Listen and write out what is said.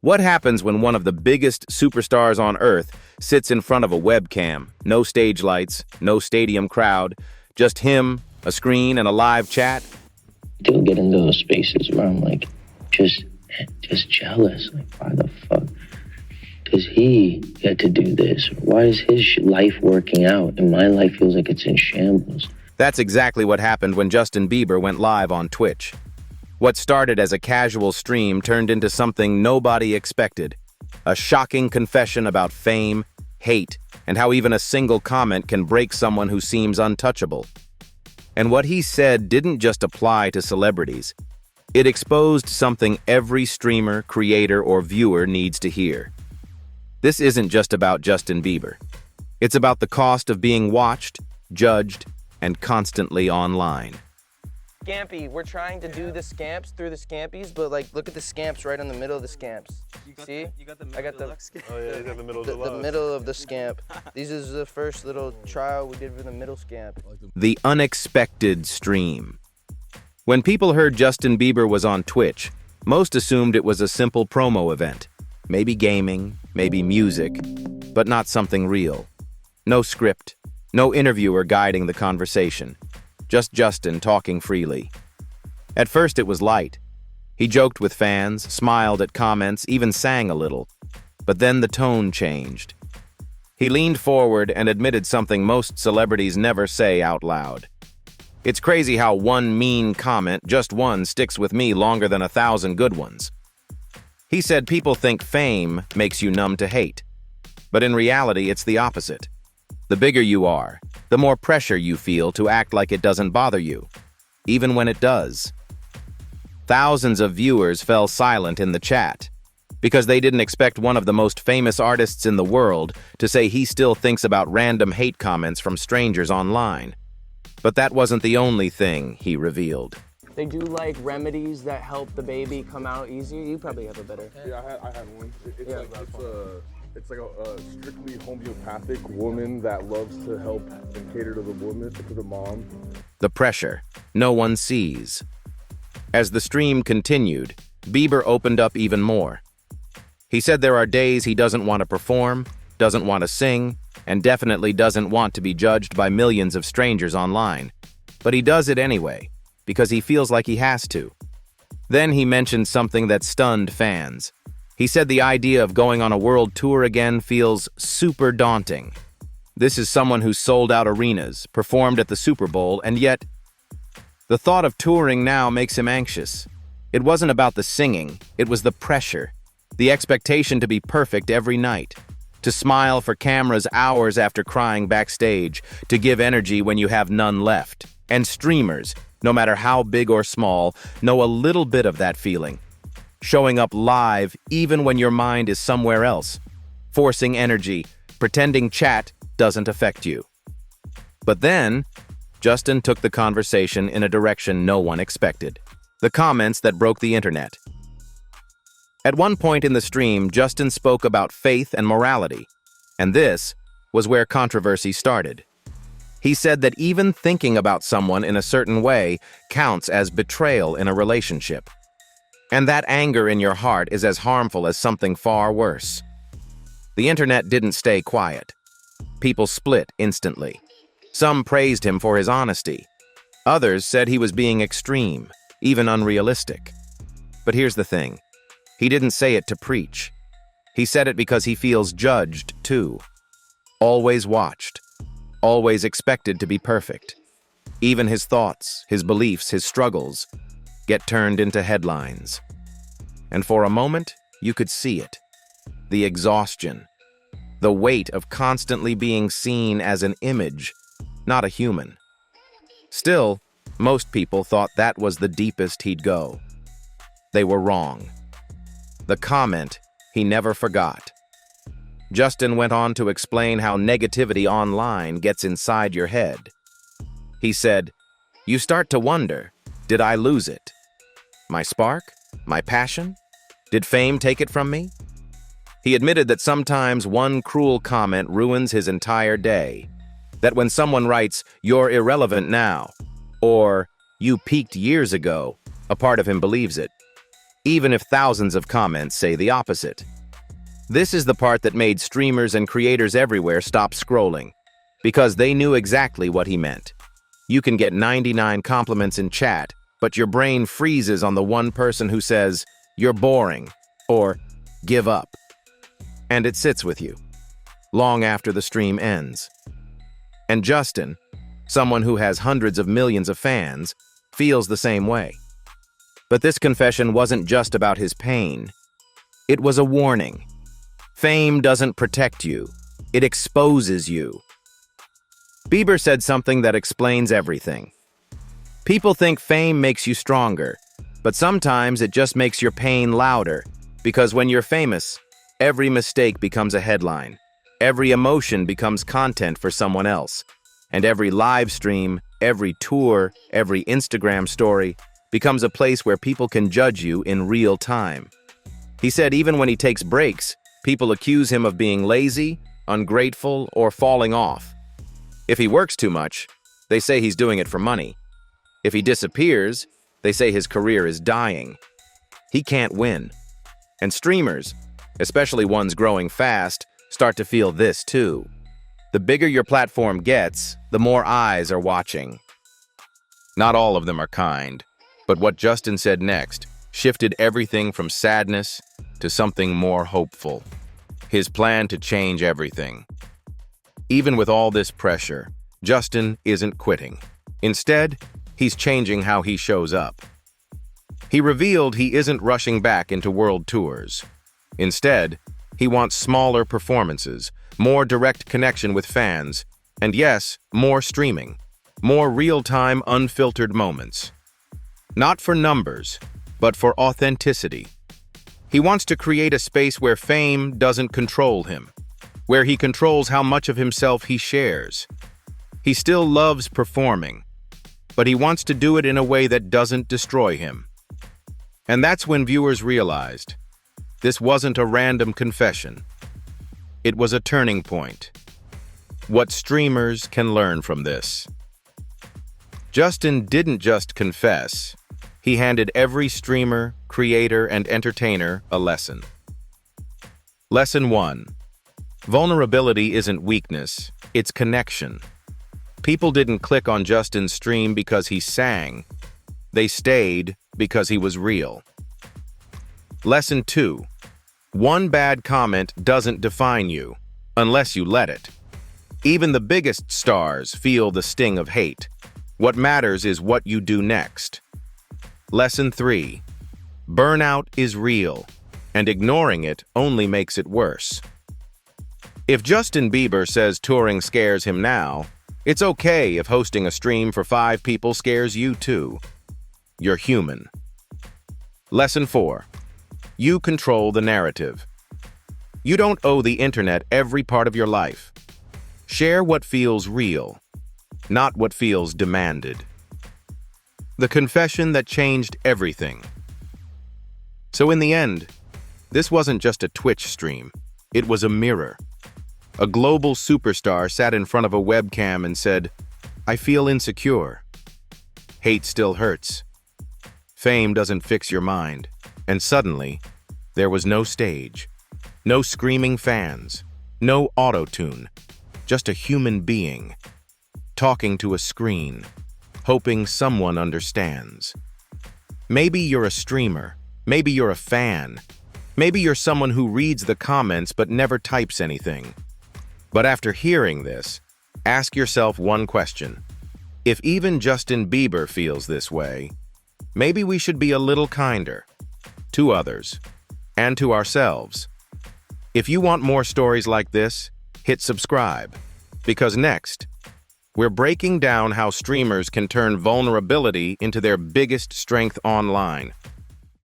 What happens when one of the biggest superstars on Earth sits in front of a webcam? No stage lights, no stadium crowd, just him, a screen, and a live chat? Still get into those spaces where I'm like, just jealous. Like, why the fuck does he get to do this? Why is his life working out and my life feels like it's in shambles? That's exactly what happened when Justin Bieber went live on Twitch. What started as a casual stream turned into something nobody expected. A shocking confession about fame, hate, and how even a single comment can break someone who seems untouchable. And what he said didn't just apply to celebrities. It exposed something every streamer, creator, or viewer needs to hear. This isn't just about Justin Bieber. It's about the cost of being watched, judged, and constantly online. Scampy, we're trying to do the scamps through the scampies, but like, look at the scamps right in the middle of the scamps. See? You got the I got the Oh yeah, you got the middle the middle of the scamp. This is the first little trial we did for the middle scamp. The unexpected stream. When people heard Justin Bieber was on Twitch, most assumed it was a simple promo event. Maybe gaming, maybe music, but not something real. No script, no interviewer guiding the conversation. Just Justin talking freely. At first it was light. He joked with fans, smiled at comments, even sang a little. But then the tone changed. He leaned forward and admitted something most celebrities never say out loud. It's crazy how one mean comment, just one, sticks with me longer than 1,000 good ones. He said people think fame makes you numb to hate. But in reality, it's the opposite. The bigger you are, the more pressure you feel to act like it doesn't bother you, even when it does. Thousands of viewers fell silent in the chat because they didn't expect one of the most famous artists in the world to say he still thinks about random hate comments from strangers online. But that wasn't the only thing he revealed. They do like remedies that help the baby come out easier. You probably have a better. Yeah, I had one. It's like a strictly homeopathic woman that loves to help and cater to the woman, to the mom. The pressure no one sees. As the stream continued, Bieber opened up even more. He said there are days he doesn't want to perform, doesn't want to sing, and definitely doesn't want to be judged by millions of strangers online. But he does it anyway, because he feels like he has to. Then he mentioned something that stunned fans. He said the idea of going on a world tour again feels super daunting. This is someone who sold out arenas, performed at the Super Bowl, and yet the thought of touring now makes him anxious. It wasn't about the singing, it was the pressure, the expectation to be perfect every night, to smile for cameras hours after crying backstage, to give energy when you have none left. And streamers, no matter how big or small, know a little bit of that feeling. Showing up live even when your mind is somewhere else, forcing energy, pretending chat doesn't affect you. But then, Justin took the conversation in a direction no one expected. The comments that broke the internet. At one point in the stream, Justin spoke about faith and morality, and this was where controversy started. He said that even thinking about someone in a certain way counts as betrayal in a relationship. And that anger in your heart is as harmful as something far worse. The internet didn't stay quiet. People split instantly. Some praised him for his honesty. Others said he was being extreme, even unrealistic. But here's the thing. He didn't say it to preach. He said it because he feels judged, too. Always watched. Always expected to be perfect. Even his thoughts, his beliefs, his struggles get turned into headlines. And for a moment, you could see it. The exhaustion. The weight of constantly being seen as an image, not a human. Still, most people thought that was the deepest he'd go. They were wrong. The comment he never forgot. Justin went on to explain how negativity online gets inside your head. He said, "You start to wonder, did I lose it? My spark? My passion? Did fame take it from me?" He admitted that sometimes one cruel comment ruins his entire day. That when someone writes, "You're irrelevant now," or "You peaked years ago," a part of him believes it. even if thousands of comments say the opposite. This is the part that made streamers and creators everywhere stop scrolling, because they knew exactly what he meant. You can get 99 compliments in chat, but your brain freezes on the one person who says, "You're boring," or "Give up." And it sits with you, long after the stream ends. And Justin, someone who has hundreds of millions of fans, feels the same way. But this confession wasn't just about his pain. It was a warning. Fame doesn't protect you. It exposes you. Bieber said something that explains everything. People think fame makes you stronger, but sometimes it just makes your pain louder, because when you're famous, every mistake becomes a headline. Every emotion becomes content for someone else. And every live stream, every tour, every Instagram story becomes a place where people can judge you in real time. He said even when he takes breaks, people accuse him of being lazy, ungrateful, or falling off. If he works too much, they say he's doing it for money. If he disappears, they say his career is dying. He can't win. And streamers, especially ones growing fast, start to feel this too. The bigger your platform gets, the more eyes are watching. Not all of them are kind, but what Justin said next shifted everything from sadness to something more hopeful. His plan to change everything. Even with all this pressure, Justin isn't quitting. Instead, he's changing how he shows up. He revealed he isn't rushing back into world tours. Instead, he wants smaller performances, more direct connection with fans, and yes, more streaming, more real-time, unfiltered moments. Not for numbers, but for authenticity. He wants to create a space where fame doesn't control him, where he controls how much of himself he shares. He still loves performing, but he wants to do it in a way that doesn't destroy him. And that's when viewers realized this wasn't a random confession. It was a turning point. What streamers can learn from this. Justin didn't just confess. He handed every streamer, creator, and entertainer a lesson. Lesson 1. Vulnerability isn't weakness, it's connection. People didn't click on Justin's stream because he sang. They stayed because he was real. Lesson 2. One bad comment doesn't define you, unless you let it. Even the biggest stars feel the sting of hate. What matters is what you do next. Lesson 3. Burnout is real, and ignoring it only makes it worse. If Justin Bieber says touring scares him now, it's okay if hosting a stream for 5 people scares you too. You're human. Lesson 4. You control the narrative. You don't owe the internet every part of your life. Share what feels real, not what feels demanded. The confession that changed everything. So in the end, this wasn't just a Twitch stream. It was a mirror. A global superstar sat in front of a webcam and said, "I feel insecure. Hate still hurts. Fame doesn't fix your mind." And suddenly, there was no stage, no screaming fans, no auto-tune, just a human being, talking to a screen, hoping someone understands. Maybe you're a streamer, maybe you're a fan, maybe you're someone who reads the comments but never types anything. But after hearing this, ask yourself one question. If even Justin Bieber feels this way, maybe we should be a little kinder to others and to ourselves. If you want more stories like this, hit subscribe, because next, we're breaking down how streamers can turn vulnerability into their biggest strength online.